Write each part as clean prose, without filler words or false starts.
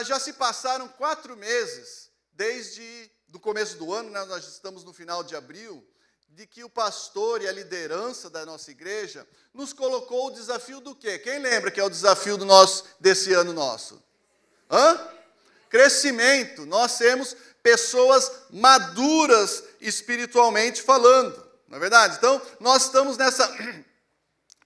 Já se passaram 4 meses, desde o começo do ano, né, nós estamos no final de abril, de que o pastor e a liderança da nossa igreja nos colocou o desafio do quê? Quem lembra que é o desafio desse ano nosso? Crescimento. Nós sermos pessoas maduras espiritualmente falando, não é verdade? Então, nós estamos nessa,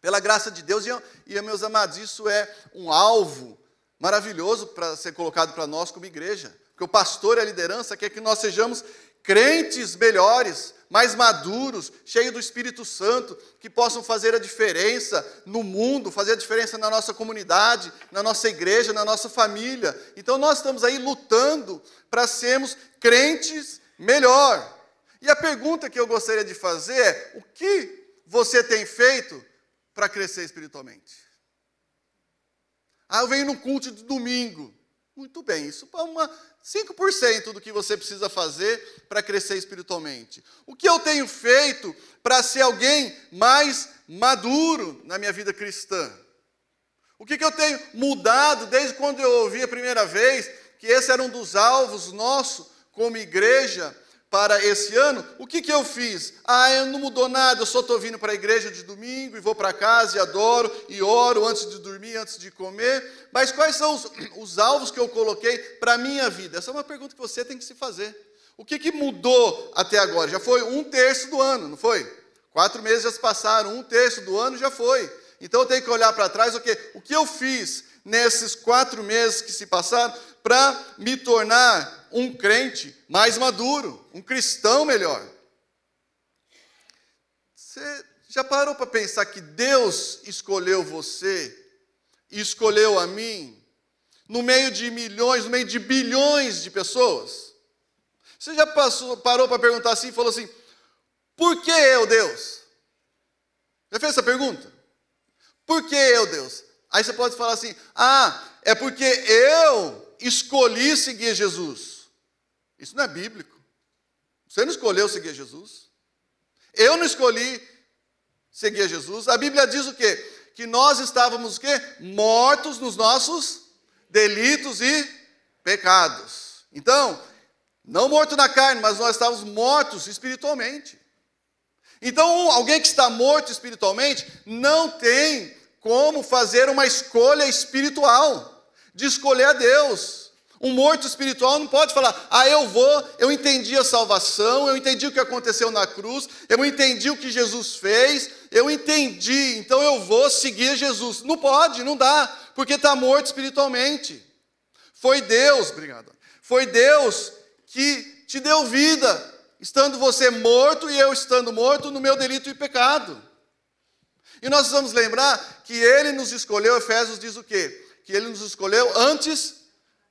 pela graça de Deus, e meus amados, isso é um alvo maravilhoso para ser colocado para nós como igreja, porque o pastor e a liderança quer que nós sejamos crentes melhores, mais maduros, cheios do Espírito Santo, que possam fazer a diferença no mundo, fazer a diferença na nossa comunidade, na nossa igreja, na nossa família. Então nós estamos aí lutando para sermos crentes melhor. E a pergunta que eu gostaria de fazer é: o que você tem feito para crescer espiritualmente? Eu venho no culto de domingo. Muito bem, isso é 5% do que você precisa fazer para crescer espiritualmente. O que eu tenho feito para ser alguém mais maduro na minha vida cristã? O que eu tenho mudado desde quando eu ouvi a primeira vez que esse era um dos alvos nossos como igreja para esse ano? O que eu fiz? Eu não mudou nada, eu só estou vindo para a igreja de domingo e vou para casa e adoro e oro antes de dormir, antes de comer. Mas quais são os alvos que eu coloquei para a minha vida? Essa é uma pergunta que você tem que se fazer. O que mudou até agora? Já foi 1/3 do ano, não foi? 4 meses já se passaram, 1/3 do ano já foi. Então eu tenho que olhar para trás, o que eu fiz nesses 4 meses que se passaram para me tornar um crente mais maduro, um cristão melhor. Você já parou para pensar que Deus escolheu você e escolheu a mim no meio de milhões, no meio de bilhões de pessoas? Você já parou para perguntar assim e falou assim: por que eu, Deus? Já fez essa pergunta? Por que eu, Deus? Aí você pode falar assim: é porque eu escolhi seguir Jesus. Isso não é bíblico. Você não escolheu seguir Jesus. Eu não escolhi seguir Jesus. A Bíblia diz o quê? Que nós estávamos o quê? Mortos nos nossos delitos e pecados. Então, não morto na carne, mas nós estávamos mortos espiritualmente. Então, alguém que está morto espiritualmente não tem como fazer uma escolha espiritual, de escolher a Deus. Um morto espiritual não pode falar: eu entendi a salvação, eu entendi o que aconteceu na cruz, eu entendi o que Jesus fez, eu entendi, então eu vou seguir Jesus. Não pode, não dá, porque está morto espiritualmente. Foi Deus que te deu vida, estando você morto e eu estando morto no meu delito e pecado. E nós vamos lembrar que Ele nos escolheu, Efésios diz o quê? Que Ele nos escolheu antes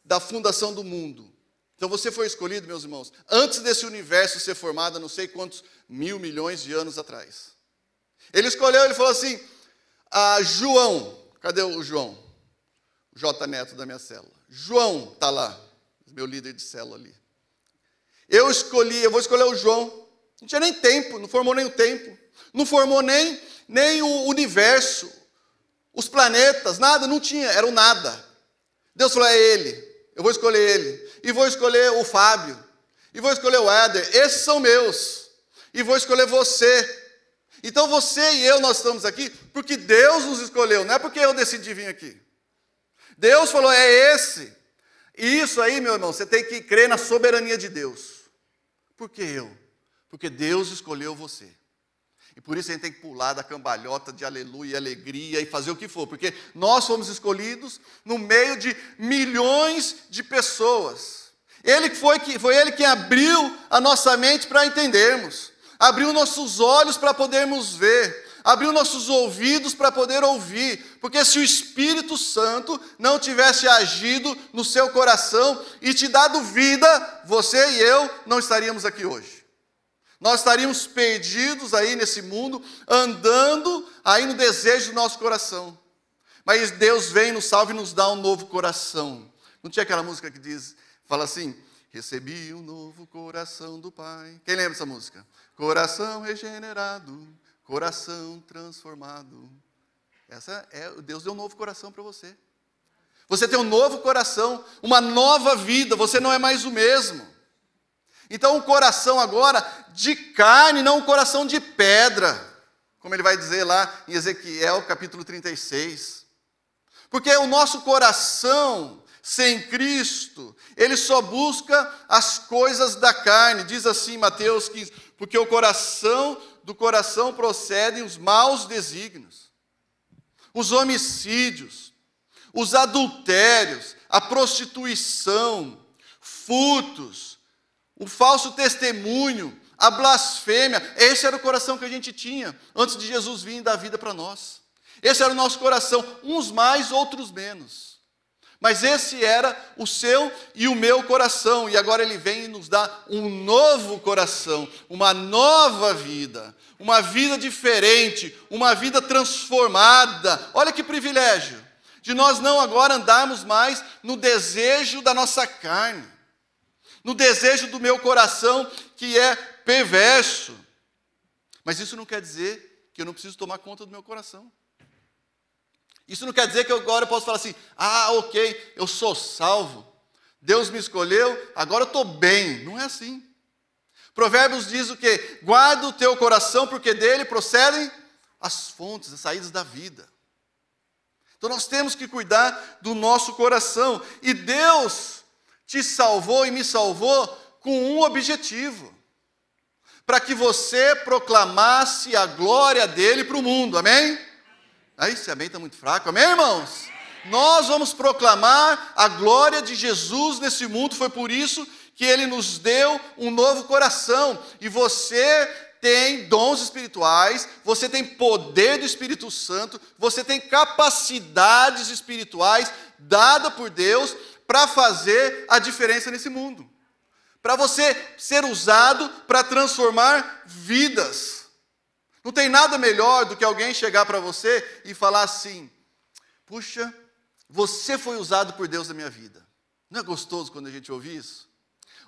da fundação do mundo. Então você foi escolhido, meus irmãos, antes desse universo ser formado, não sei quantos milhões de anos atrás. Ele escolheu, ele falou assim: João, cadê o João? O J Neto da minha célula. João está lá, meu líder de célula ali. Eu vou escolher o João. Não tinha nem tempo, não formou nem o tempo, não formou nem o universo, os planetas, nada, não tinha, era o nada. Deus falou: é ele, eu vou escolher ele, e vou escolher o Fábio, e vou escolher o Éder, esses são meus, e vou escolher você. Então você e eu, nós estamos aqui porque Deus nos escolheu, não é porque eu decidi vir aqui. Deus falou: é esse. E isso aí, meu irmão, você tem que crer na soberania de Deus. Por que eu? Porque Deus escolheu você. E por isso a gente tem que pular da cambalhota de aleluia e alegria e fazer o que for, porque nós fomos escolhidos no meio de milhões de pessoas. Foi Ele quem abriu a nossa mente para entendermos, abriu nossos olhos para podermos ver, abriu nossos ouvidos para poder ouvir, porque se o Espírito Santo não tivesse agido no seu coração e te dado vida, você e eu não estaríamos aqui hoje. Nós estaríamos perdidos aí nesse mundo, andando aí no desejo do nosso coração. Mas Deus vem, nos salva e nos dá um novo coração. Não tinha aquela música que fala assim: recebi um novo coração do Pai. Quem lembra essa música? Coração regenerado, coração transformado. Deus deu um novo coração para você. Você tem um novo coração, uma nova vida, você não é mais o mesmo. Então um coração agora de carne, não um coração de pedra, como ele vai dizer lá em Ezequiel capítulo 36. Porque o nosso coração sem Cristo, ele só busca as coisas da carne. Diz assim Mateus 15, porque do coração procedem os maus desígnios, os homicídios, os adultérios, a prostituição, furtos, o falso testemunho, a blasfêmia. Esse era o coração que a gente tinha antes de Jesus vir e dar vida para nós. Esse era o nosso coração, uns mais, outros menos. Mas esse era o seu e o meu coração. E agora ele vem e nos dá um novo coração, uma nova vida, uma vida diferente, uma vida transformada. Olha que privilégio de nós não agora andarmos mais no desejo da nossa carne, no desejo do meu coração que é perverso. Mas isso não quer dizer que eu não preciso tomar conta do meu coração. Isso não quer dizer que agora eu posso falar assim, ok, eu sou salvo, Deus me escolheu, agora eu estou bem. Não é assim. Provérbios diz o quê? Guarda o teu coração, porque dele procedem as fontes, as saídas da vida. Então nós temos que cuidar do nosso coração. E Deus te salvou e me salvou com um objetivo: para que você proclamasse a glória dele para o mundo, amém? Aí, esse amém está muito fraco, amém, irmãos? Nós vamos proclamar a glória de Jesus nesse mundo. Foi por isso que ele nos deu um novo coração. E você tem dons espirituais, você tem poder do Espírito Santo, você tem capacidades espirituais dadas por Deus para fazer a diferença nesse mundo. Para você ser usado para transformar vidas. Não tem nada melhor do que alguém chegar para você e falar assim: puxa, você foi usado por Deus na minha vida. Não é gostoso quando a gente ouve isso?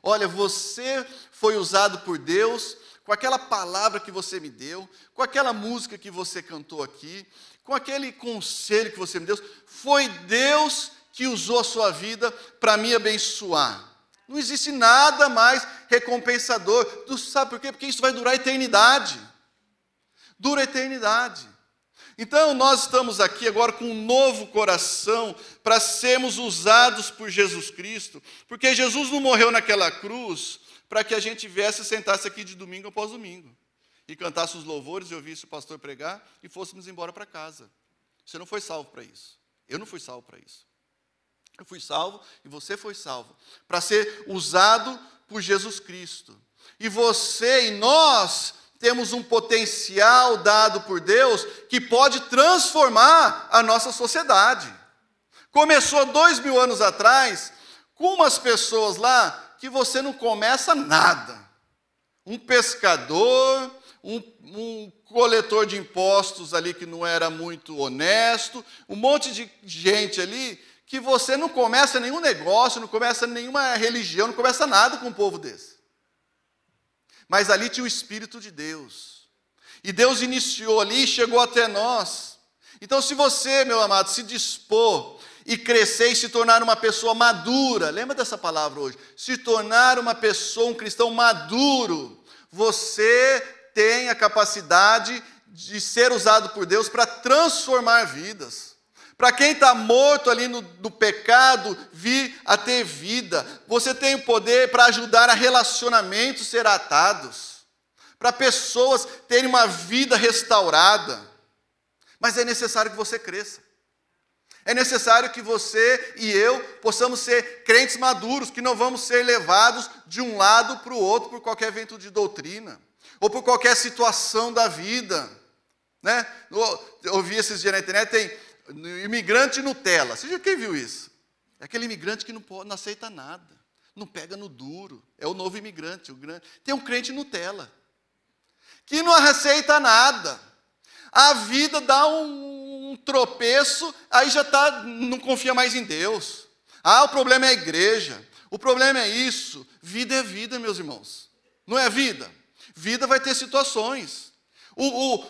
Olha, você foi usado por Deus com aquela palavra que você me deu, com aquela música que você cantou aqui, com aquele conselho que você me deu. Foi Deus que usou a sua vida para me abençoar. Não existe nada mais recompensador. Tu sabe por quê? Porque isso vai durar a eternidade. Dura a eternidade. Então nós estamos aqui agora com um novo coração para sermos usados por Jesus Cristo, porque Jesus não morreu naquela cruz para que a gente viesse e sentasse aqui de domingo após domingo e cantasse os louvores e ouvisse o pastor pregar e fôssemos embora para casa. Você não foi salvo para isso. Eu não fui salvo para isso. Eu fui salvo e você foi salvo para ser usado por Jesus Cristo. E você e nós temos um potencial dado por Deus que pode transformar a nossa sociedade. Começou 2000 anos atrás com umas pessoas lá que você não começa nada. Um pescador, um coletor de impostos ali que não era muito honesto, um monte de gente ali que você não começa nenhum negócio, não começa nenhuma religião, não começa nada com um povo desse. Mas ali tinha o Espírito de Deus. E Deus iniciou ali e chegou até nós. Então, se você, meu amado, se dispor e crescer e se tornar uma pessoa madura, lembra dessa palavra hoje? Se tornar uma pessoa, um cristão maduro, você tem a capacidade de ser usado por Deus para transformar vidas. Para quem está morto ali no pecado, vir a ter vida. Você tem o poder para ajudar a relacionamentos ser atados. Para pessoas terem uma vida restaurada. Mas é necessário que você cresça. É necessário que você e eu possamos ser crentes maduros, que não vamos ser levados de um lado para o outro por qualquer vento de doutrina. Ou por qualquer situação da vida. Né? Eu ouvi esses dias na internet, tem imigrante Nutella. Você já quem viu isso? É aquele imigrante que não aceita nada, não pega no duro. É o novo imigrante. Tem um crente Nutella que não aceita nada. A vida dá um tropeço, aí já não confia mais em Deus. O problema é a igreja. O problema é isso. Vida é vida, meus irmãos. Não é vida? Vida vai ter situações.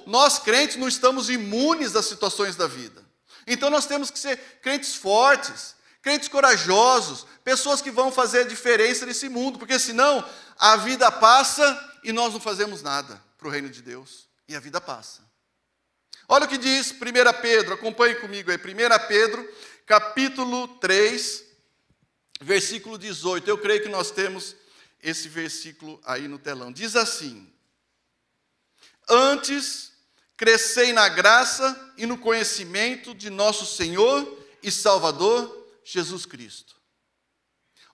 Nós crentes não estamos imunes das situações da vida. Então nós temos que ser crentes fortes, crentes corajosos, pessoas que vão fazer a diferença nesse mundo, porque senão a vida passa e nós não fazemos nada para o reino de Deus, e a vida passa. Olha o que diz 1 Pedro, acompanhe comigo aí, 1 Pedro, capítulo 3, versículo 18, eu creio que nós temos esse versículo aí no telão, diz assim: antes crescei na graça e no conhecimento de nosso Senhor e Salvador Jesus Cristo.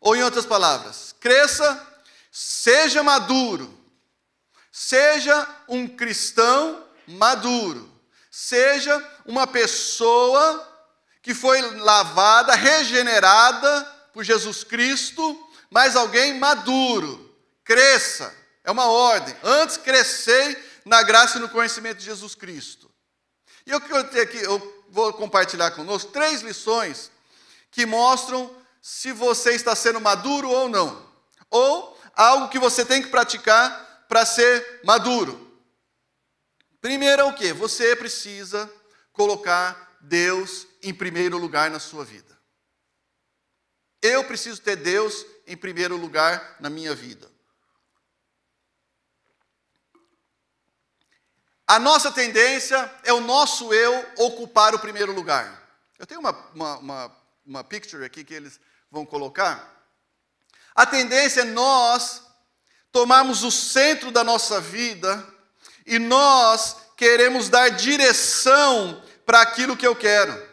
Ou em outras palavras, cresça, seja maduro, seja um cristão maduro, seja uma pessoa que foi lavada, regenerada por Jesus Cristo, mas alguém maduro. Cresça, é uma ordem. Antes crescei na graça e no conhecimento de Jesus Cristo. E eu vou compartilhar conosco 3 lições que mostram se você está sendo maduro ou não. Ou algo que você tem que praticar para ser maduro. Primeiro é o quê? Você precisa colocar Deus em primeiro lugar na sua vida. Eu preciso ter Deus em primeiro lugar na minha vida. A nossa tendência é o nosso eu ocupar o primeiro lugar. Eu tenho uma picture aqui que eles vão colocar. A tendência é nós tomarmos o centro da nossa vida e nós queremos dar direção para aquilo que eu quero.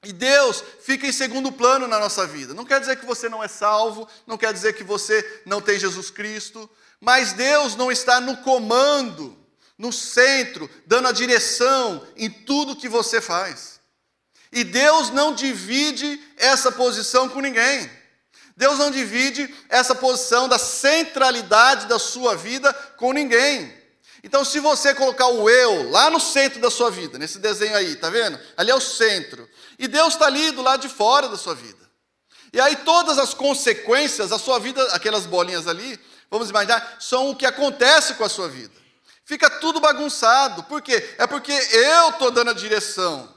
E Deus fica em segundo plano na nossa vida. Não quer dizer que você não é salvo, não quer dizer que você não tem Jesus Cristo, mas Deus não está no comando, no centro, dando a direção em tudo que você faz. E Deus não divide essa posição com ninguém. Deus não divide essa posição da centralidade da sua vida com ninguém. Então, se você colocar o eu lá no centro da sua vida, nesse desenho aí, tá vendo? Ali é o centro. E Deus está ali do lado de fora da sua vida. E aí todas as consequências, a sua vida, aquelas bolinhas ali, vamos imaginar, são o que acontece com a sua vida. Fica tudo bagunçado. Por quê? É porque eu estou dando a direção.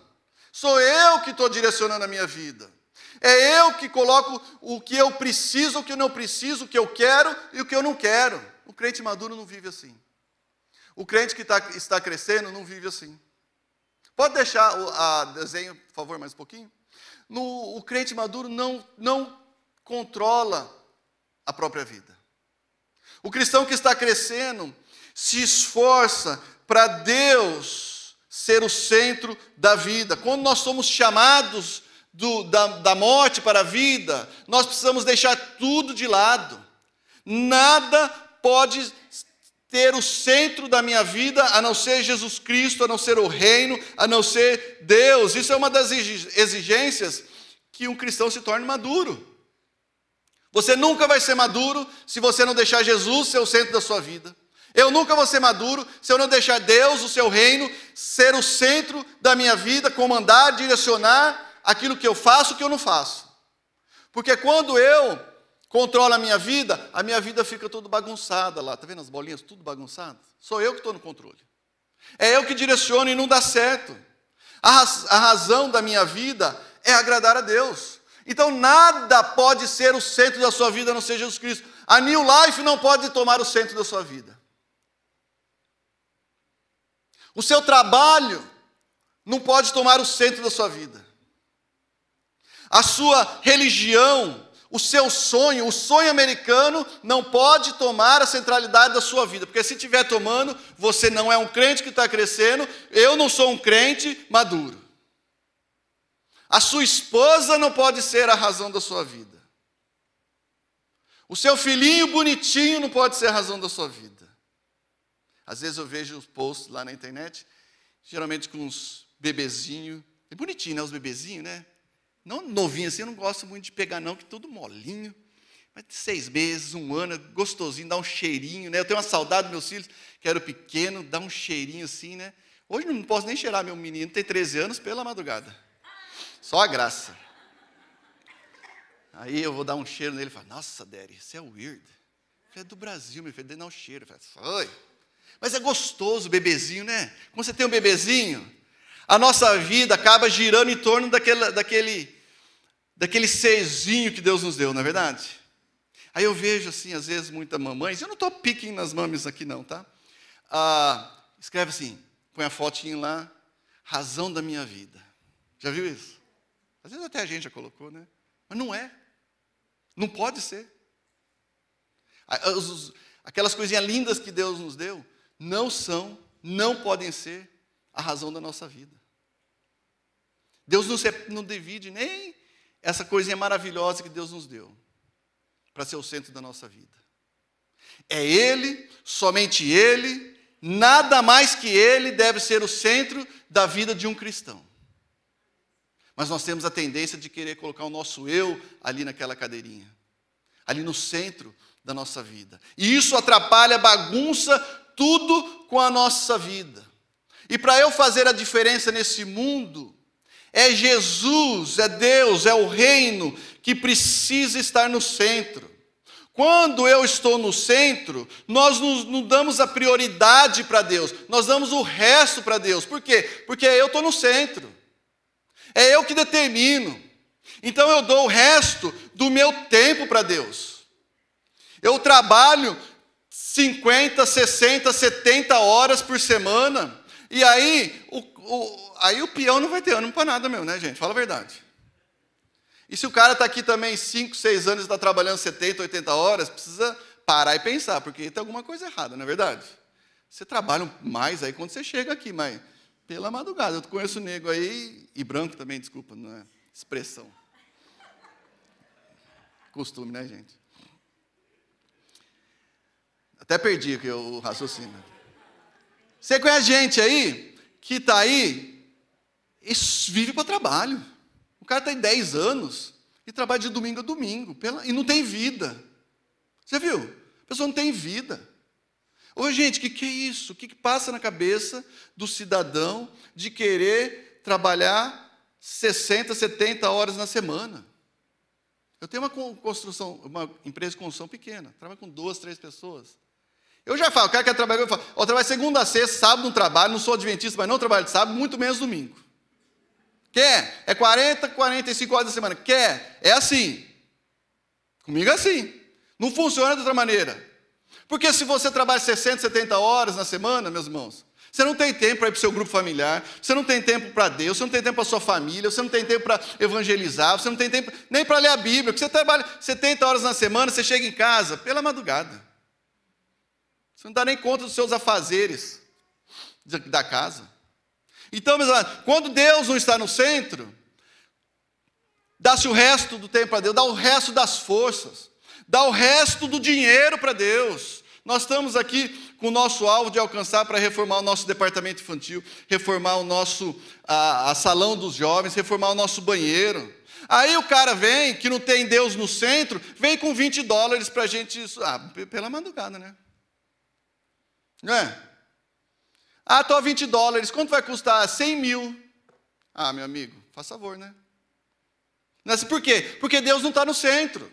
Sou eu que estou direcionando a minha vida. É eu que coloco o que eu preciso, o que eu não preciso, o que eu quero e o que eu não quero. O crente maduro não vive assim. O crente que está crescendo não vive assim. Pode deixar o desenho, por favor, mais um pouquinho? O crente maduro não controla a própria vida. O cristão que está crescendo se esforça para Deus ser o centro da vida. Quando nós somos chamados da morte para a vida, nós precisamos deixar tudo de lado. Nada pode ter o centro da minha vida, a não ser Jesus Cristo, a não ser o reino, a não ser Deus. Isso é uma das exigências que um cristão se torne maduro. Você nunca vai ser maduro se você não deixar Jesus ser o centro da sua vida. Eu nunca vou ser maduro se eu não deixar Deus, o seu reino, ser o centro da minha vida, comandar, direcionar aquilo que eu faço, o que eu não faço. Porque quando eu controlo a minha vida fica toda bagunçada lá. Está vendo as bolinhas tudo bagunçadas? Sou eu que estou no controle. É eu que direciono e não dá certo. A razão da minha vida é agradar a Deus. Então nada pode ser o centro da sua vida a não ser Jesus Cristo. A New Life não pode tomar o centro da sua vida. O seu trabalho não pode tomar o centro da sua vida. A sua religião, o seu sonho, o sonho americano, não pode tomar a centralidade da sua vida. Porque se estiver tomando, você não é um crente que está crescendo, eu não sou um crente maduro. A sua esposa não pode ser a razão da sua vida. O seu filhinho bonitinho não pode ser a razão da sua vida. Às vezes eu vejo os posts lá na internet, geralmente com uns bebezinhos. É bonitinho, né? Os bebezinhos, né? Não novinho assim, eu não gosto muito de pegar não, que tudo molinho. Mas 6 meses, 1 ano, gostosinho, dá um cheirinho, né? Eu tenho uma saudade dos meus filhos, que eram pequenos, dá um cheirinho assim, né? Hoje não posso nem cheirar meu menino, tem 13 anos, pela madrugada. Só a graça. Aí eu vou dar um cheiro nele e falo, nossa, Daddy, você é weird. É do Brasil, meu filho, dá um cheiro. Eu falo, oi. Mas é gostoso o bebezinho, né? Quando você tem um bebezinho, a nossa vida acaba girando em torno daquele serzinho que Deus nos deu, não é verdade? Aí eu vejo assim, às vezes, muitas mamães, eu não estou picking nas mames aqui não, tá? Escreve assim, põe a fotinho lá, razão da minha vida. Já viu isso? Às vezes até a gente já colocou, né? Mas não é. Não pode ser. Aquelas coisinhas lindas que Deus nos deu, não podem ser a razão da nossa vida. Deus não divide nem essa coisinha maravilhosa que Deus nos deu para ser o centro da nossa vida. É Ele, somente Ele, nada mais que Ele deve ser o centro da vida de um cristão. Mas nós temos a tendência de querer colocar o nosso eu ali naquela cadeirinha, ali no centro da nossa vida. E isso atrapalha, bagunça tudo com a nossa vida. E para eu fazer a diferença nesse mundo, é Jesus, é Deus, é o reino que precisa estar no centro. Quando eu estou no centro, nós não damos a prioridade para Deus, nós damos o resto para Deus. Por quê? Porque eu estou no centro. É eu que determino. Então eu dou o resto do meu tempo para Deus. Eu trabalho 50, 60, 70 horas por semana. E aí o peão não vai ter ânimo para nada mesmo, né, gente? Fala a verdade. E se o cara está aqui também 5, 6 anos e está trabalhando 70, 80 horas, precisa parar e pensar, porque tem alguma coisa errada, não é verdade? Você trabalha mais aí quando você chega aqui, mas pela madrugada. Eu conheço nego aí, e branco também, desculpa, não é expressão. Costume, né, gente? Até perdi aqui o raciocínio. Você conhece gente aí que está aí e vive para trabalho. O cara está aí 10 anos e trabalha de domingo a domingo e não tem vida. Você viu? A pessoa não tem vida. Ô, gente, o que é isso? O que passa na cabeça do cidadão de querer trabalhar 60, 70 horas na semana? Eu tenho uma empresa de construção pequena, trabalho com 2, 3 pessoas. Eu já falo, o cara quer trabalhar, eu falo, eu trabalho segunda a sexta, sábado não trabalho, não sou adventista, mas não trabalho de sábado, muito menos domingo. Quer? É 40, 45 horas da semana. Quer? É assim. Comigo é assim. Não funciona de outra maneira. Porque se você trabalha 60, 70 horas na semana, meus irmãos, você não tem tempo para ir para o seu grupo familiar, você não tem tempo para Deus, você não tem tempo para a sua família, você não tem tempo para evangelizar, você não tem tempo nem para ler a Bíblia, porque você trabalha 70 horas na semana, você chega em casa pela madrugada. Você não dá nem conta dos seus afazeres da casa. Então, meus amados, quando Deus não está no centro, dá-se o resto do tempo para Deus, dá o resto das forças, dá o resto do dinheiro para Deus. Nós estamos aqui com o nosso alvo de alcançar para reformar o nosso departamento infantil, reformar o nosso a salão dos jovens, reformar o nosso banheiro. Aí o cara vem, que não tem Deus no centro, vem com $20 para a gente, pela madrugada, né? Não é? Estou a $20, quanto vai custar? 100 mil. Meu amigo, faz favor, né? Por quê? Porque Deus não está no centro.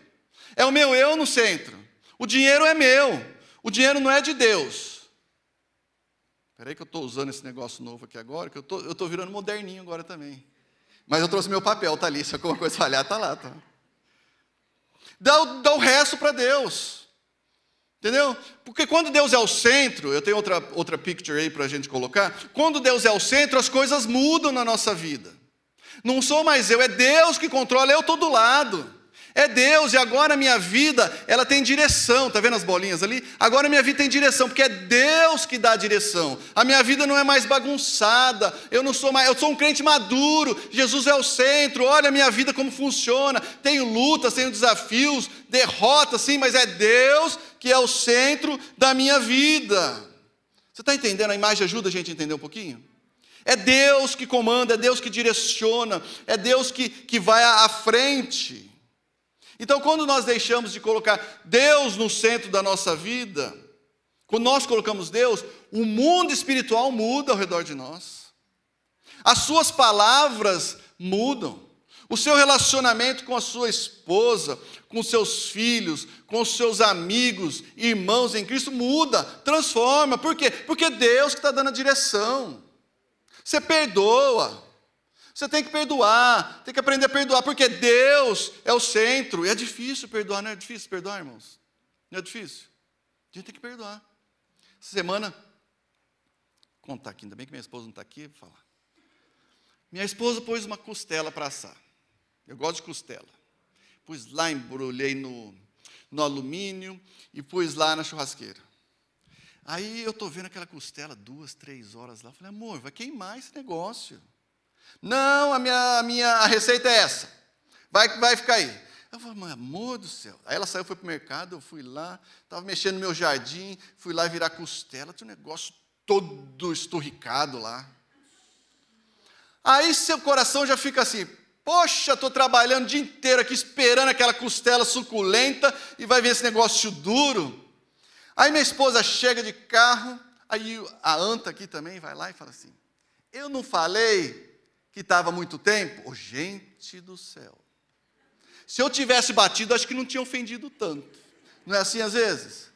É o meu eu no centro. O dinheiro é meu. O dinheiro não é de Deus. Espera aí que eu estou usando esse negócio novo aqui agora, que eu estou virando moderninho agora também. Mas eu trouxe meu papel, está ali. Se alguma coisa falhar, está lá. Tá. Dá o resto para Deus. Entendeu? Porque quando Deus é o centro, eu tenho outra picture aí para a gente colocar. Quando Deus é o centro, as coisas mudam na nossa vida. Não sou mais eu, é Deus que controla, eu estou do lado. É Deus, e agora a minha vida, ela tem direção. Está vendo as bolinhas ali? Agora a minha vida tem direção, porque é Deus que dá a direção. A minha vida não é mais bagunçada, eu sou um crente maduro, Jesus é o centro, olha a minha vida como funciona. Tenho lutas, tenho desafios, derrotas, sim, mas é Deus que é o centro da minha vida. Você está entendendo? A imagem ajuda a gente a entender um pouquinho? É Deus que comanda, é Deus que direciona, é Deus que vai à frente. Então, quando nós deixamos de colocar Deus no centro da nossa vida, quando nós colocamos Deus, o mundo espiritual muda ao redor de nós. As suas palavras mudam. O seu relacionamento com a sua esposa, com os seus filhos, com os seus amigos, irmãos em Cristo, muda, transforma. Por quê? Porque é Deus que está dando a direção. Você perdoa. Você tem que perdoar, tem que aprender a perdoar, porque Deus é o centro. E é difícil perdoar, não é difícil perdoar, irmãos? Não é difícil? A gente tem que perdoar. Essa semana, vou contar aqui, ainda bem que minha esposa não está aqui, vou falar. Minha esposa pôs uma costela para assar. Eu gosto de costela. Pus lá, embrulhei no alumínio e pus lá na churrasqueira. Aí eu estou vendo aquela costela 2, 3 horas lá. Falei, amor, vai queimar esse negócio. Não, a receita é essa. Vai ficar aí. Eu falei, mas amor do céu. Aí ela saiu, foi para o mercado, eu fui lá, estava mexendo no meu jardim, fui lá virar costela, tinha um negócio todo esturricado lá. Aí seu coração já fica assim, poxa, estou trabalhando o dia inteiro aqui, esperando aquela costela suculenta, e vai ver esse negócio duro. Aí minha esposa chega de carro, aí a Anta aqui também vai lá e fala assim, eu não falei que estava muito tempo? Oh, gente do céu. Se eu tivesse batido, acho que não tinha ofendido tanto. Não é assim às vezes?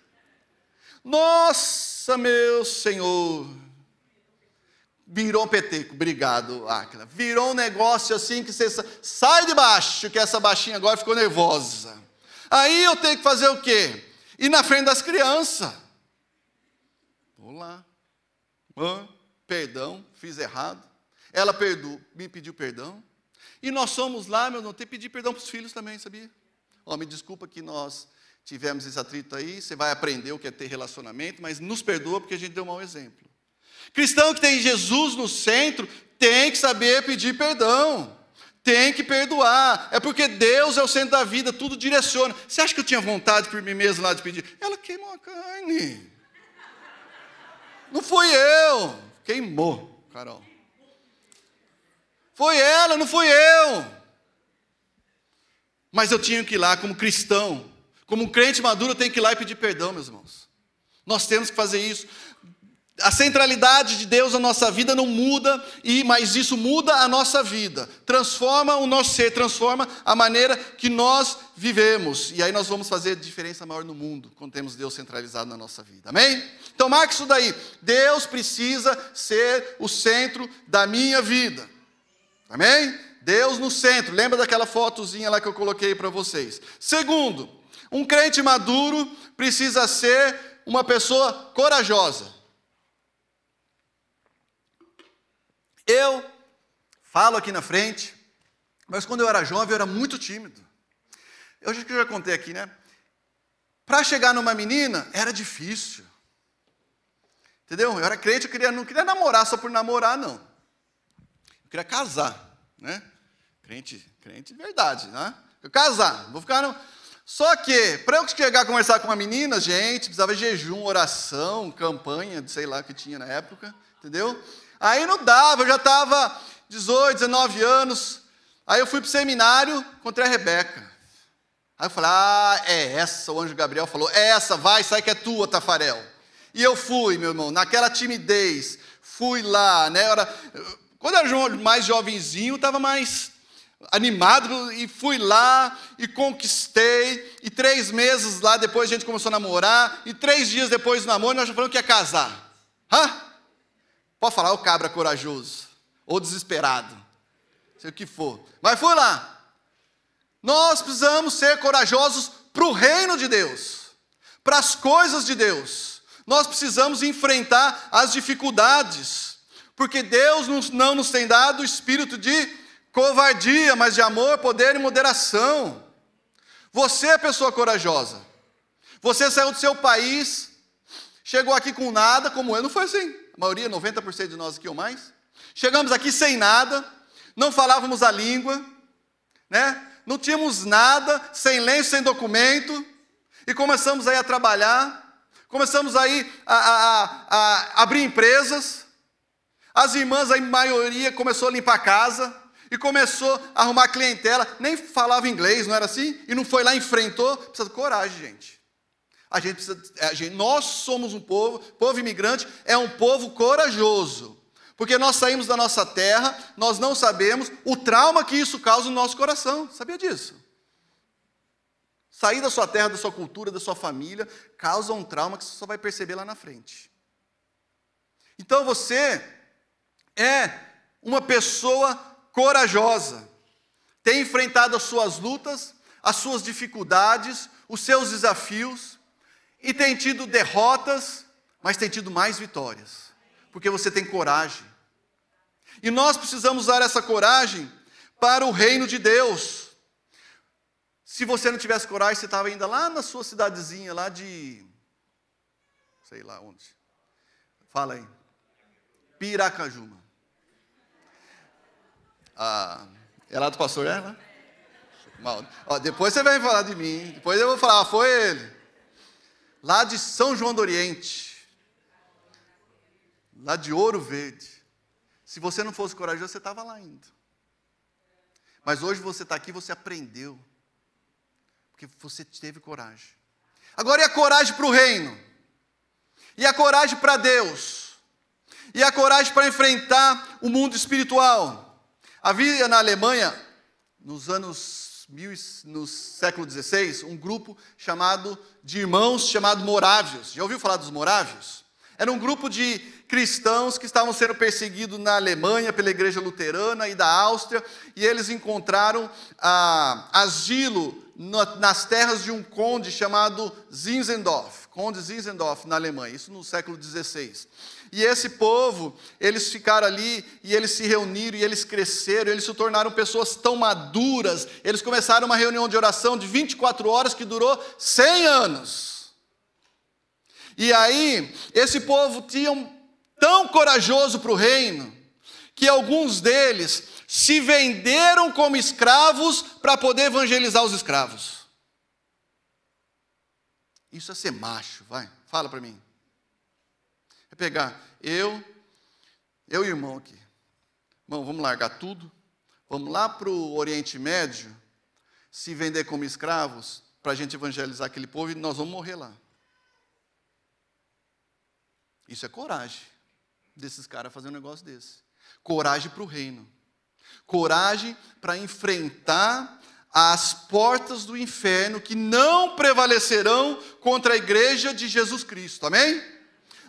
Nossa, meu Senhor. Virou um peteco, obrigado, Áquila. Virou um negócio assim que você sai de baixo, que essa baixinha agora ficou nervosa. Aí eu tenho que fazer o quê? Ir na frente das crianças. Vou lá. Perdão, fiz errado. Ela me pediu perdão. E nós somos lá, meu irmão, tem que pedir perdão para os filhos também, sabia? Me desculpa que nós tivemos esse atrito aí, você vai aprender o que é ter relacionamento, mas nos perdoa porque a gente deu um mau exemplo. Cristão que tem Jesus no centro, tem que saber pedir perdão. Tem que perdoar. É porque Deus é o centro da vida, tudo direciona. Você acha que eu tinha vontade por mim mesmo lá de pedir? Ela queimou a carne. Não fui eu. Queimou, Carol. Foi ela, não fui eu. Mas eu tinha que ir lá como cristão, como um crente maduro, eu tenho que ir lá e pedir perdão, meus irmãos. Nós temos que fazer isso. A centralidade de Deus na nossa vida não muda, mas isso muda a nossa vida. Transforma o nosso ser, transforma a maneira que nós vivemos. E aí nós vamos fazer diferença maior no mundo, quando temos Deus centralizado na nossa vida. Amém? Então marque isso daí. Deus precisa ser o centro da minha vida. Amém? Deus no centro. Lembra daquela fotozinha lá que eu coloquei para vocês. Segundo, um crente maduro precisa ser uma pessoa corajosa. Eu falo aqui na frente, mas quando eu era jovem eu era muito tímido. Eu acho que eu já contei aqui, né? Para chegar numa menina era difícil. Entendeu? Eu era crente, não queria namorar só por namorar, não. Eu queria casar, né? Crente de verdade, né? Eu casar, vou ficar no... Só que, para eu chegar a conversar com uma menina, gente, precisava de jejum, oração, campanha, sei lá o que tinha na época, entendeu? Aí não dava, eu já estava 18, 19 anos, aí eu fui para o seminário, encontrei a Rebeca. Aí eu falei, é essa, o anjo Gabriel falou, é essa, vai, sai que é tua, Tafarel. E eu fui, meu irmão, naquela timidez, fui lá, né? Quando eu era mais jovenzinho, estava mais animado, e fui lá, e conquistei, e 3 meses lá depois a gente começou a namorar, e 3 dias depois do namoro nós já falamos que ia casar. Pode falar, o cabra corajoso, ou desesperado, sei o que for, mas fui lá. Nós precisamos ser corajosos para o reino de Deus, para as coisas de Deus. Nós precisamos enfrentar as dificuldades, porque Deus não nos tem dado o espírito de covardia, mas de amor, poder e moderação. Você é pessoa corajosa. Você saiu do seu país, chegou aqui com nada, como eu, não foi assim. A maioria, 90% de nós aqui ou mais. Chegamos aqui sem nada, não falávamos a língua, né? Não tínhamos nada, sem lenço, sem documento, e começamos aí a trabalhar, começamos aí a abrir empresas. As irmãs, a maioria, começou a limpar a casa, e começou a arrumar clientela, nem falava inglês, não era assim? E não foi lá, enfrentou. Precisa de coragem, gente. Nós somos um povo imigrante é um povo corajoso, porque nós saímos da nossa terra, nós não sabemos o trauma que isso causa no nosso coração, sabia disso? Sair da sua terra, da sua cultura, da sua família, causa um trauma que você só vai perceber lá na frente. Então você é uma pessoa corajosa, tem enfrentado as suas lutas, as suas dificuldades, os seus desafios, e tem tido derrotas, mas tem tido mais vitórias, porque você tem coragem. E nós precisamos usar essa coragem para o reino de Deus. Se você não tivesse coragem, você estava ainda lá na sua cidadezinha, lá de... sei lá onde. Fala aí. Piracajuma. É lá do pastor, é lá? Ó, depois você vai falar de mim. Depois eu vou falar, foi ele. Lá de São João do Oriente. Lá de Ouro Verde. Se você não fosse corajoso, você estava lá ainda. Mas hoje você está aqui, você aprendeu. Porque você teve coragem. Agora e a coragem para o reino? E a coragem para Deus? E a coragem para enfrentar o mundo espiritual? Havia na Alemanha, no século XVI, um grupo de irmãos chamado Morávios. Já ouviu falar dos Morávios? Era um grupo de cristãos que estavam sendo perseguidos na Alemanha pela igreja luterana e da Áustria, e eles encontraram asilo nas terras de um conde chamado Zinzendorf, conde Zinzendorf na Alemanha, isso no século XVI. E esse povo, eles ficaram ali, e eles se reuniram, e eles cresceram, eles se tornaram pessoas tão maduras, eles começaram uma reunião de oração de 24 horas que durou 100 anos. E aí, esse povo tinha tão corajoso para o reino, que alguns deles se venderam como escravos para poder evangelizar os escravos. Isso é ser macho, vai, fala para mim. É pegar eu e o irmão aqui. Irmão, vamos largar tudo, vamos lá para o Oriente Médio, se vender como escravos, para a gente evangelizar aquele povo e nós vamos morrer lá. Isso é coragem desses caras fazer um negócio desse. Coragem para o reino. Coragem para enfrentar as portas do inferno que não prevalecerão contra a igreja de Jesus Cristo. Amém?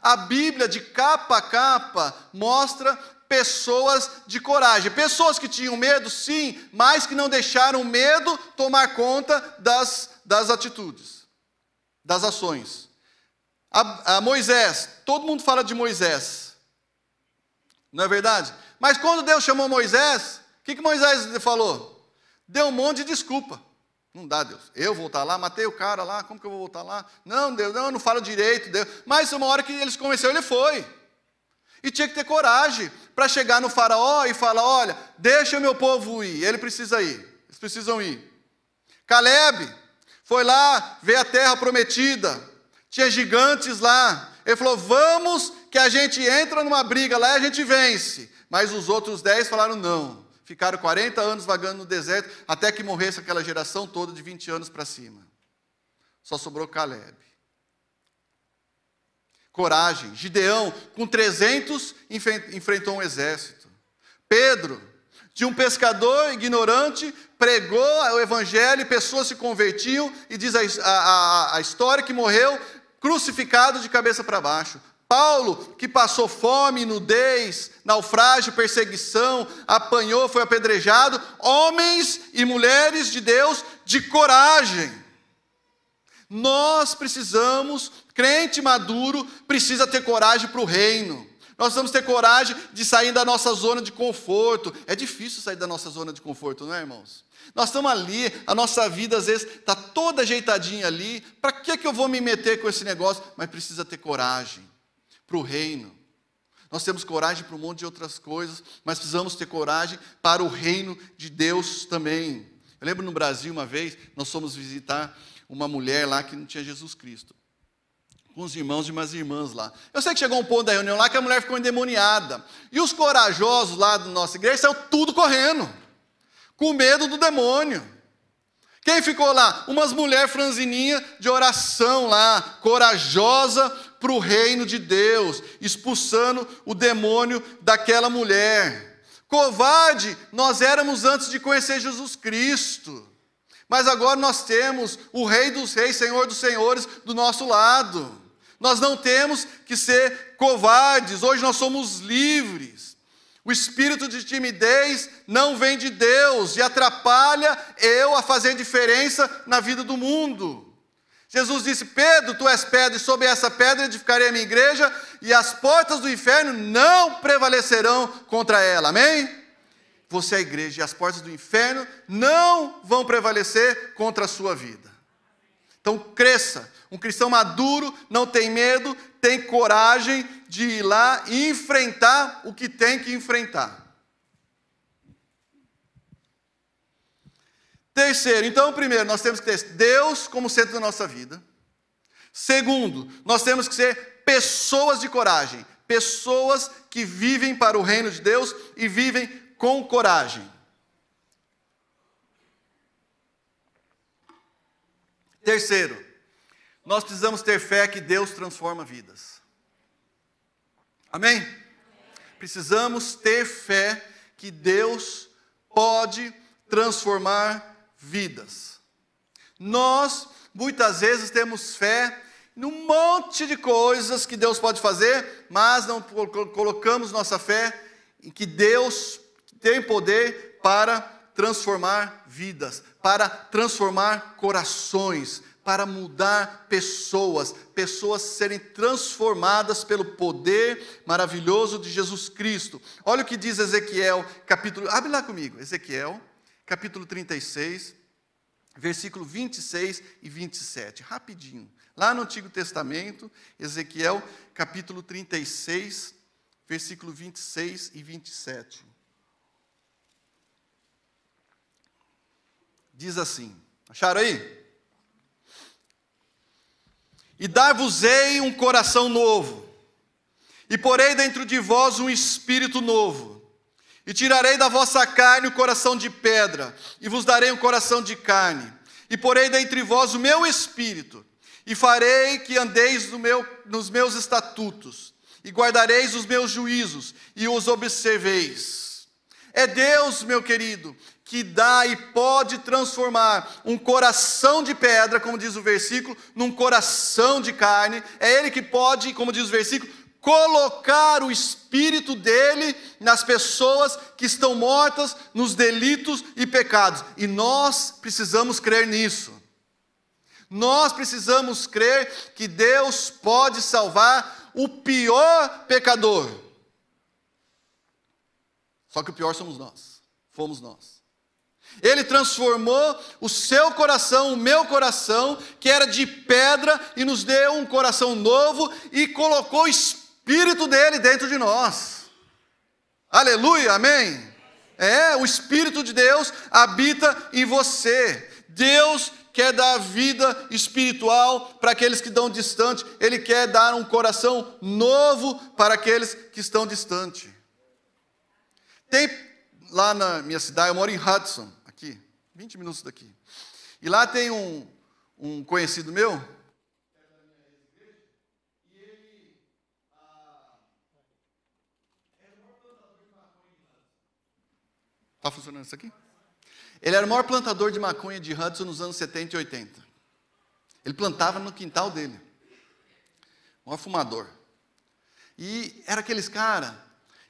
A Bíblia, de capa a capa, mostra pessoas de coragem. Pessoas que tinham medo, sim, mas que não deixaram o medo tomar conta das atitudes, das ações. A Moisés, todo mundo fala de Moisés, não é verdade? Mas quando Deus chamou Moisés, o que Moisés falou? Deu um monte de desculpa. Não dá, Deus, eu voltar lá, matei o cara lá, como que eu vou voltar lá? Não, Deus, não falo direito, Deus. Mas uma hora que eles convenceram, ele foi. E tinha que ter coragem para chegar no faraó e falar, olha, deixa o meu povo ir, ele precisa ir, eles precisam ir. Caleb foi lá ver a terra prometida. Tinha gigantes lá. Ele falou, vamos que a gente entra numa briga lá e a gente vence. Mas os outros 10 falaram não. Ficaram 40 anos vagando no deserto, até que morresse aquela geração toda de 20 anos para cima. Só sobrou Caleb. Coragem. Gideão, com 300, enfrentou um exército. Pedro, de um pescador ignorante, pregou o evangelho e pessoas se convertiam, e diz a história que morreu crucificado de cabeça para baixo. Paulo, que passou fome, nudez, naufrágio, perseguição, apanhou, foi apedrejado. Homens e mulheres de Deus de coragem. Nós precisamos, crente maduro, precisa ter coragem para o reino. Nós precisamos ter coragem de sair da nossa zona de conforto. É difícil sair da nossa zona de conforto, não é, irmãos? Nós estamos ali, a nossa vida às vezes está toda ajeitadinha ali. Para que eu vou me meter com esse negócio? Mas precisa ter coragem para o reino. Nós temos coragem para um monte de outras coisas, mas precisamos ter coragem para o reino de Deus também. Eu lembro no Brasil uma vez, nós fomos visitar uma mulher lá que não tinha Jesus Cristo. Com os irmãos e umas irmãs lá. Eu sei que chegou um ponto da reunião lá que a mulher ficou endemoniada. E os corajosos lá da nossa igreja saiu tudo correndo, com medo do demônio. Quem ficou lá? Umas mulheres franzininhas de oração lá, corajosa para o reino de Deus, expulsando o demônio daquela mulher. Covarde, nós éramos antes de conhecer Jesus Cristo. Mas agora nós temos o Rei dos Reis, Senhor dos Senhores do nosso lado. Nós não temos que ser covardes, hoje nós somos livres. O espírito de timidez não vem de Deus e atrapalha eu a fazer diferença na vida do mundo. Jesus disse: Pedro, tu és pedra, e sobre essa pedra edificarei a minha igreja, e as portas do inferno não prevalecerão contra ela. Amém? Você é a igreja, e as portas do inferno não vão prevalecer contra a sua vida. Então cresça. Um cristão maduro não tem medo, tem coragem de ir lá e enfrentar o que tem que enfrentar. Terceiro, então, primeiro, nós temos que ter Deus como centro da nossa vida. Segundo, nós temos que ser pessoas de coragem. Pessoas que vivem para o reino de Deus e vivem com coragem. Terceiro, nós precisamos ter fé que Deus transforma vidas. Amém? Precisamos ter fé que Deus pode transformar vidas. Nós, muitas vezes, temos fé num monte de coisas que Deus pode fazer, mas não colocamos nossa fé em que Deus tem poder para transformar vidas, para transformar corações, para mudar pessoas serem transformadas pelo poder maravilhoso de Jesus Cristo. Olha o que diz Ezequiel, abre lá comigo, Ezequiel, capítulo 36, versículo 26 e 27, rapidinho. Lá no Antigo Testamento, Ezequiel, capítulo 36, versículo 26 e 27. Diz assim, acharam aí? E dar-vos-ei um coração novo, e porei dentro de vós um espírito novo, e tirarei da vossa carne o coração de pedra, e vos darei um coração de carne, e porei dentre vós o meu espírito, e farei que andeis nos meus estatutos, e guardareis os meus juízos, e os observeis. É Deus, meu querido, que dá e pode transformar um coração de pedra, como diz o versículo, num coração de carne. É Ele que pode, como diz o versículo, colocar o Espírito dEle nas pessoas que estão mortas nos delitos e pecados. E nós precisamos crer nisso. Nós precisamos crer que Deus pode salvar o pior pecador. Só que o pior somos nós. Fomos nós. Ele transformou o seu coração, o meu coração, que era de pedra, e nos deu um coração novo, e colocou o Espírito dele dentro de nós. Aleluia, amém? O Espírito de Deus habita em você. Deus quer dar vida espiritual para aqueles que estão distantes. Ele quer dar um coração novo para aqueles que estão distantes. Tem lá na minha cidade, eu moro em Hudson, aqui, 20 minutos daqui. E lá tem um conhecido meu, e ele era o maior plantador de maconha de Hudson. Está funcionando isso aqui? Ele era o maior plantador de maconha de Hudson nos anos 70 e 80. Ele plantava no quintal dele. O maior fumador. E era aqueles caras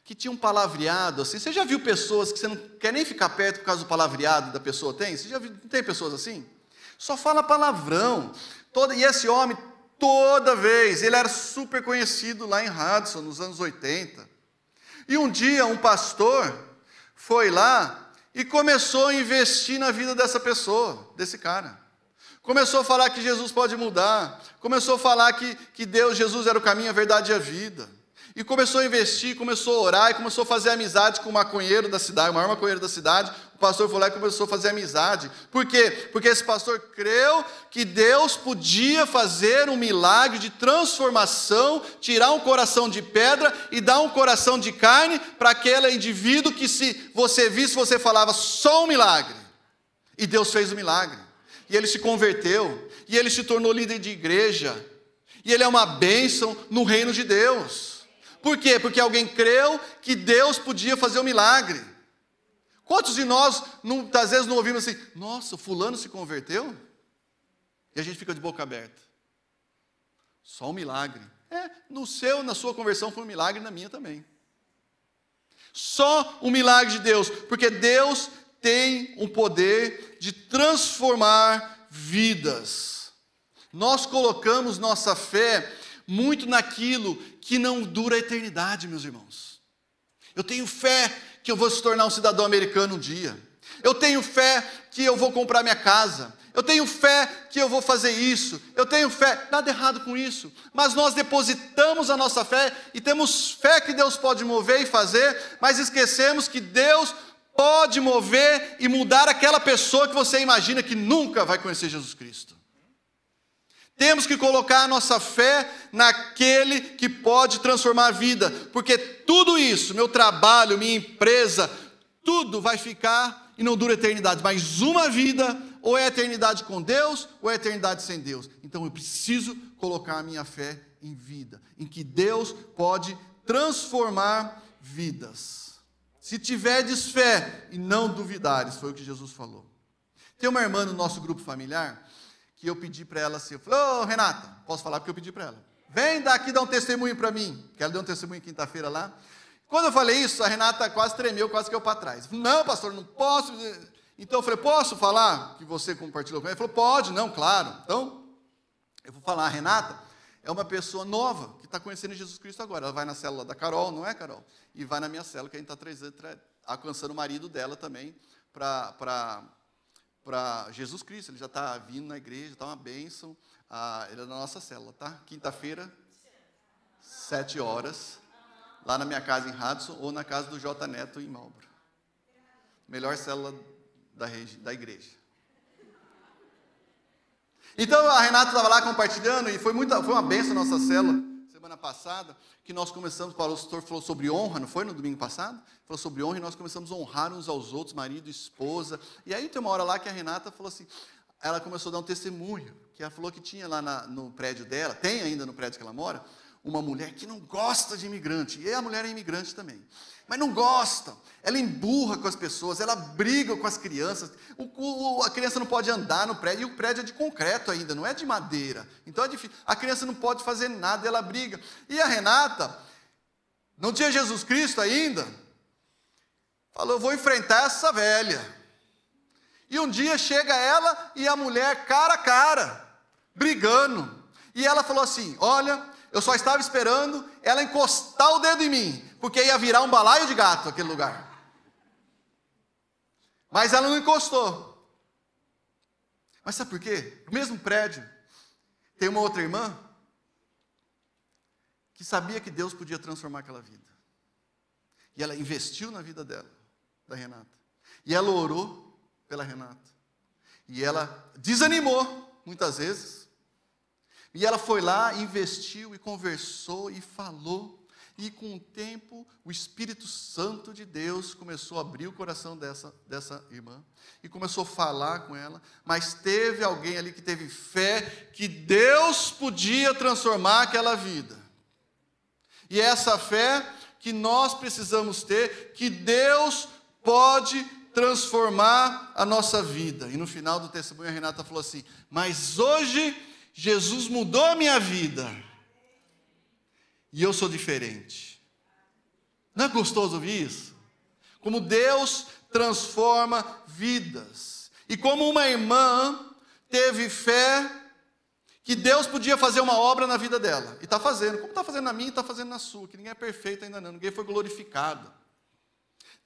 que tinha um palavreado assim. Você já viu pessoas que você não quer nem ficar perto por causa do palavreado da pessoa tem? Você já viu, não tem pessoas assim? Só fala palavrão. E esse homem, toda vez, ele era super conhecido lá em Hudson, nos anos 80. E um dia um pastor foi lá e começou a investir na vida dessa pessoa, desse cara. Começou a falar que Jesus pode mudar. Começou a falar que Deus, Jesus era o caminho, a verdade e a vida. E começou a investir, começou a orar, e começou a fazer amizade com o maconheiro da cidade, o maior maconheiro da cidade. O pastor foi lá e começou a fazer amizade. Por quê? Porque esse pastor creu que Deus podia fazer um milagre de transformação, tirar um coração de pedra e dar um coração de carne para aquele indivíduo que, se você visse, você falava só um milagre. E Deus fez o milagre. E ele se converteu, e ele se tornou líder de igreja. E ele é uma bênção no reino de Deus. Por quê? Porque alguém creu que Deus podia fazer um milagre. Quantos de nós, às vezes, não ouvimos assim, nossa, fulano se converteu? E a gente fica de boca aberta. Só um milagre. Na sua conversão foi um milagre, na minha também. Só um milagre de Deus, porque Deus tem o poder de transformar vidas. Nós colocamos nossa fé muito naquilo que não dura a eternidade, meus irmãos. Eu tenho fé que eu vou se tornar um cidadão americano um dia. Eu tenho fé que eu vou comprar minha casa. Eu tenho fé que eu vou fazer isso. Eu tenho fé, nada errado com isso. Mas nós depositamos a nossa fé e temos fé que Deus pode mover e fazer, mas esquecemos que Deus pode mover e mudar aquela pessoa que você imagina que nunca vai conhecer Jesus Cristo. Temos que colocar a nossa fé naquele que pode transformar a vida, porque tudo isso, meu trabalho, minha empresa, tudo vai ficar e não dura eternidade, mas uma vida, ou é eternidade com Deus, ou é eternidade sem Deus. Então eu preciso colocar a minha fé em vida, em que Deus pode transformar vidas. Se tiverdes fé e não duvidares, foi o que Jesus falou. Tem uma irmã no nosso grupo familiar, que eu pedi para ela assim, eu falei, ô Renata, posso falar porque eu pedi para ela, vem daqui dar um testemunho para mim, que ela deu um testemunho quinta-feira lá. Quando eu falei isso, a Renata quase tremeu, quase caiu para trás. Eu falei, não, pastor, não posso. Então eu falei, posso falar que você compartilhou com ela? Ele falou, pode, não, claro. Então, eu vou falar, a Renata é uma pessoa nova, que está conhecendo Jesus Cristo agora. Ela vai na célula da Carol, não é, Carol? E vai na minha célula, que a gente está alcançando o marido dela também, para Jesus Cristo. Ele já está vindo na igreja, está uma bênção. Ele é da nossa célula, tá? Quinta-feira, 7 horas, lá na minha casa em Hudson, ou na casa do J. Neto em Marlboro. Melhor célula da igreja. Então a Renata estava lá compartilhando, e foi uma bênção a nossa célula, semana passada, que nós começamos, o pastor falou sobre honra, não foi no domingo passado? Falou sobre honra, e nós começamos a honrar uns aos outros, marido, esposa. E aí tem uma hora lá que a Renata falou assim, ela começou a dar um testemunho, que ela falou que tinha lá no prédio dela, tem ainda no prédio que ela mora, uma mulher que não gosta de imigrante, e a mulher é imigrante também, mas não gosta, ela emburra com as pessoas, ela briga com as crianças, a criança não pode andar no prédio, e o prédio é de concreto ainda, não é de madeira, então é difícil, a criança não pode fazer nada, ela briga, e a Renata, não tinha Jesus Cristo ainda, falou, eu vou enfrentar essa velha, e um dia chega ela e a mulher cara a cara, brigando, e ela falou assim, olha, eu só estava esperando ela encostar o dedo em mim, porque ia virar um balaio de gato aquele lugar. Mas ela não encostou. Mas sabe por quê? No mesmo prédio, tem uma outra irmã que sabia que Deus podia transformar aquela vida. E ela investiu na vida dela, da Renata. E ela orou pela Renata. E ela desanimou, muitas vezes. E ela foi lá, investiu e conversou e falou. E com o tempo, o Espírito Santo de Deus começou a abrir o coração dessa irmã. E começou a falar com ela. Mas teve alguém ali que teve fé que Deus podia transformar aquela vida. E é essa fé que nós precisamos ter, que Deus pode transformar a nossa vida. E no final do testemunho a Renata falou assim, mas hoje Jesus mudou a minha vida. E eu sou diferente. Não é gostoso ouvir isso? Como Deus transforma vidas. E como uma irmã teve fé que Deus podia fazer uma obra na vida dela. E está fazendo. Como está fazendo na minha, está fazendo na sua. Que ninguém é perfeito ainda não. Ninguém foi glorificado.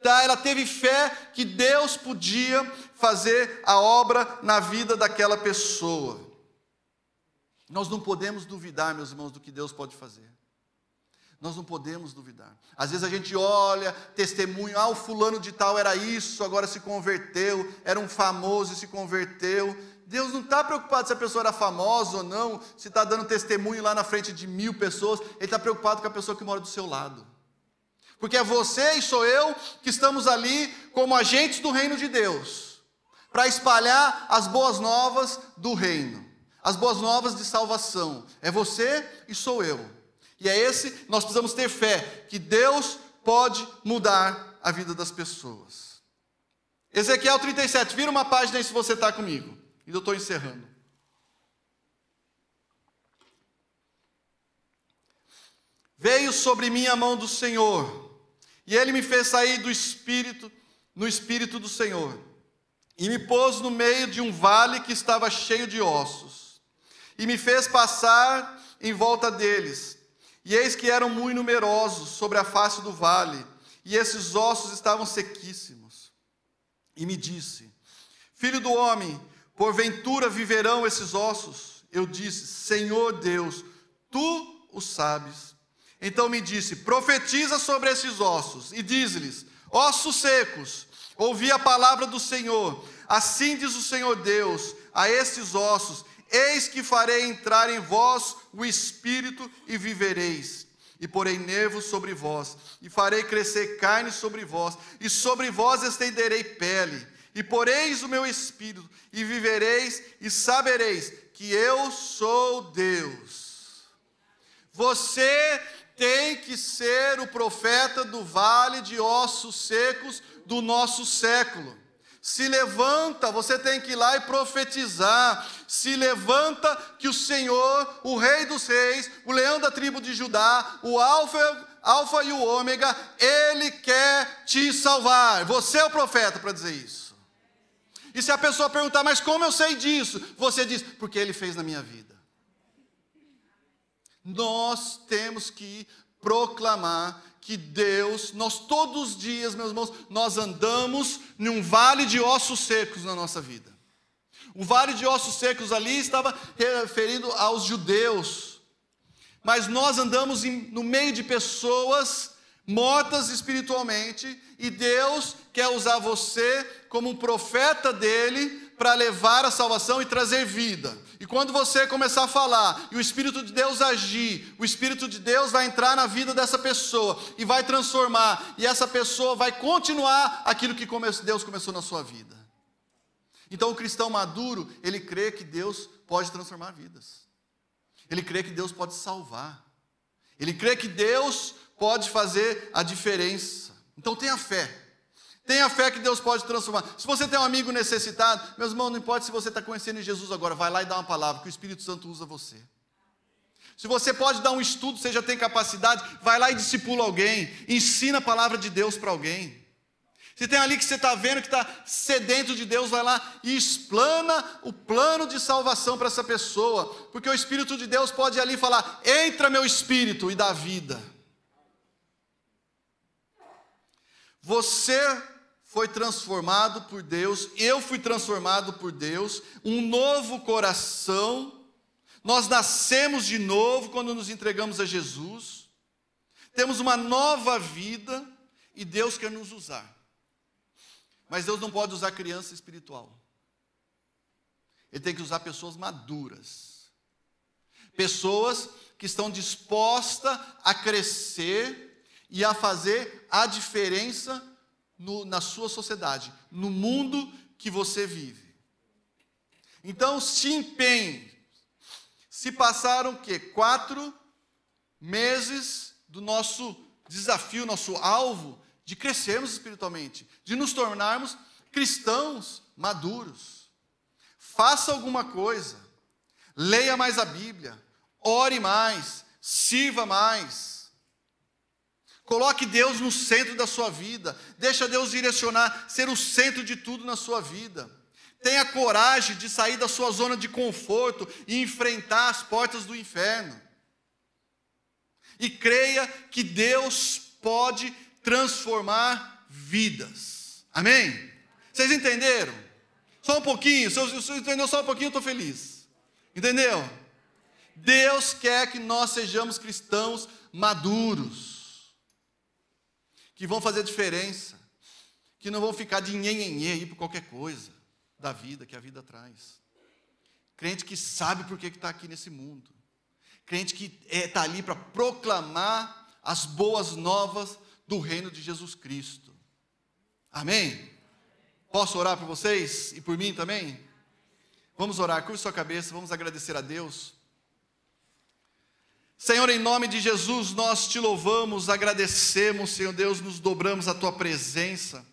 Tá, ela teve fé que Deus podia fazer a obra na vida daquela pessoa. Nós não podemos duvidar, meus irmãos, do que Deus pode fazer. Nós não podemos duvidar. Às vezes a gente olha, testemunho, o fulano de tal era isso, agora se converteu, era um famoso e se converteu. Deus não está preocupado se a pessoa era famosa ou não, se está dando testemunho lá na frente de 1000 pessoas, Ele está preocupado com a pessoa que mora do seu lado. Porque é você e sou eu que estamos ali como agentes do reino de Deus, para espalhar as boas novas do reino, as boas novas de salvação. É você e sou eu. E é nós precisamos ter fé, que Deus pode mudar a vida das pessoas. Ezequiel 37, vira uma página aí se você está comigo. E eu estou encerrando. Veio sobre mim a mão do Senhor, E ele me fez sair no Espírito do Senhor, e me pôs no meio de um vale que estava cheio de ossos, e me fez passar em volta deles. E eis que eram muito numerosos sobre a face do vale, e esses ossos estavam sequíssimos. E me disse: Filho do homem, porventura viverão esses ossos? Eu disse: Senhor Deus, tu o sabes. Então me disse: profetiza sobre esses ossos, e diz-lhes: ossos secos, ouvi a palavra do Senhor. Assim diz o Senhor Deus a estes ossos: eis que farei entrar em vós o Espírito, e vivereis. E porei nervos sobre vós, e farei crescer carne sobre vós, e sobre vós estenderei pele. E poreis o meu Espírito, e vivereis, e sabereis que eu sou Deus. Você tem que ser o profeta do vale de ossos secos do nosso século. Se levanta, você tem que ir lá e profetizar. Se levanta que o Senhor, o Rei dos Reis, o leão da tribo de Judá, o Alfa e o Ômega, Ele quer te salvar. Você é o profeta para dizer isso. E se a pessoa perguntar: mas como eu sei disso? Você diz: porque Ele fez na minha vida. Nós temos que proclamar que Deus, nós todos os dias, meus irmãos, nós andamos num vale de ossos secos na nossa vida. O vale de ossos secos ali estava referindo aos judeus, mas nós andamos no meio de pessoas mortas espiritualmente, e Deus quer usar você como um profeta dele para levar a salvação e trazer vida. E quando você começar a falar, e o Espírito de Deus agir, o Espírito de Deus vai entrar na vida dessa pessoa, e vai transformar, e essa pessoa vai continuar aquilo que Deus começou na sua vida. Então o cristão maduro, ele crê que Deus pode transformar vidas. Ele crê que Deus pode salvar. Ele crê que Deus pode fazer a diferença. Então tenha fé. Tenha fé que Deus pode transformar. Se você tem um amigo necessitado, meus irmãos, não importa se você está conhecendo Jesus agora, vai lá e dá uma palavra, que o Espírito Santo usa você. Se você pode dar um estudo, você já tem capacidade, vai lá e discipula alguém, ensina a palavra de Deus para alguém. Se tem ali que você está vendo que está sedento de Deus, vai lá e explana o plano de salvação para essa pessoa, porque o Espírito de Deus pode ali falar: entra meu Espírito, e dá vida. Você foi transformado por Deus, eu fui transformado por Deus, um novo coração, nós nascemos de novo quando nos entregamos a Jesus, temos uma nova vida, e Deus quer nos usar. Mas Deus não pode usar criança espiritual. Ele tem que usar pessoas maduras. Pessoas que estão dispostas a crescer e a fazer a diferença na sua sociedade, no mundo que você vive. Então se empenhe. Se passaram o quê? 4 meses do nosso desafio, nosso alvo, de crescermos espiritualmente, de nos tornarmos cristãos maduros. Faça alguma coisa, leia mais a Bíblia, ore mais, sirva mais. Coloque Deus no centro da sua vida, deixa Deus direcionar, ser o centro de tudo na sua vida. Tenha coragem de sair da sua zona de conforto e enfrentar as portas do inferno. E creia que Deus pode transformar vidas. Amém? Vocês entenderam? Só um pouquinho. Se você entendeu só um pouquinho, eu estou feliz. Entendeu? Deus quer que nós sejamos cristãos maduros, que vão fazer diferença, que não vão ficar de nhenhenhê aí por qualquer coisa da vida que a vida traz. Crente que sabe por que está aqui nesse mundo. Crente que está ali para proclamar as boas novas do reino de Jesus Cristo. Amém? Posso orar por vocês e por mim também? Vamos orar, curva sua cabeça, vamos agradecer a Deus. Senhor, em nome de Jesus, nós te louvamos, agradecemos, Senhor Deus, nos dobramos à tua presença,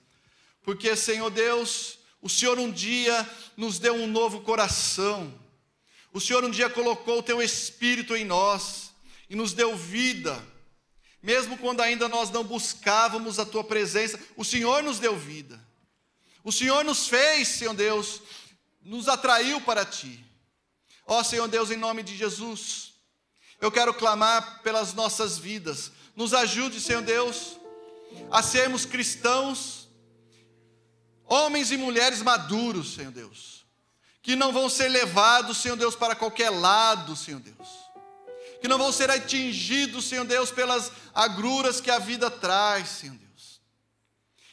porque, Senhor Deus, o Senhor um dia nos deu um novo coração, o Senhor um dia colocou o teu Espírito em nós, e nos deu vida. mesmo quando ainda nós não buscávamos a tua presença, o Senhor nos deu vida. O Senhor nos fez, Senhor Deus, nos atraiu para ti. Ó Senhor Deus, em nome de Jesus, eu quero clamar pelas nossas vidas. Nos ajude, Senhor Deus, a sermos cristãos, homens e mulheres maduros, Senhor Deus, que não vão ser levados, Senhor Deus, para qualquer lado, Senhor Deus, que não vão ser atingidos, Senhor Deus, pelas agruras que a vida traz, Senhor Deus,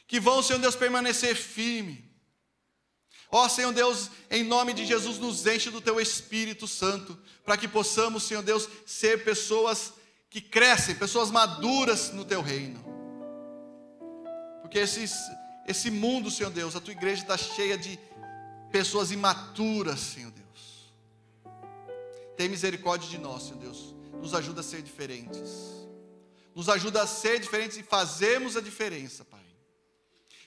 que vão, Senhor Deus, permanecer firme. Ó Senhor Deus, em nome de Jesus, nos enche do teu Espírito Santo, para que possamos, Senhor Deus, ser pessoas que crescem, pessoas maduras no teu reino. Porque esse mundo, Senhor Deus, a tua igreja está cheia de pessoas imaturas, Senhor Deus. Tem misericórdia de nós, Senhor Deus. Nos ajuda a ser diferentes. Nos ajuda a ser diferentes e fazermos a diferença, Pai.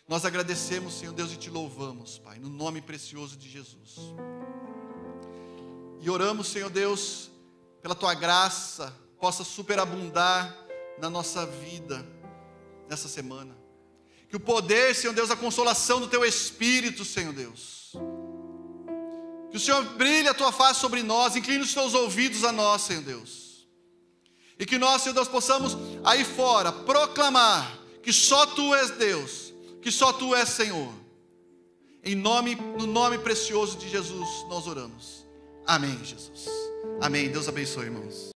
Nós agradecemos, Senhor Deus, e te louvamos, Pai, no nome precioso de Jesus. E oramos, Senhor Deus, pela tua graça, possa superabundar na nossa vida, nessa semana. Que o poder, Senhor Deus, a consolação do teu Espírito, Senhor Deus. Que o Senhor brilhe a tua face sobre nós, incline os teus ouvidos a nós, Senhor Deus. E que nós, Senhor Deus, possamos aí fora proclamar que só tu és Deus, que só tu és Senhor. No nome precioso de Jesus nós oramos. Amém, Jesus. Amém. Deus abençoe, irmãos.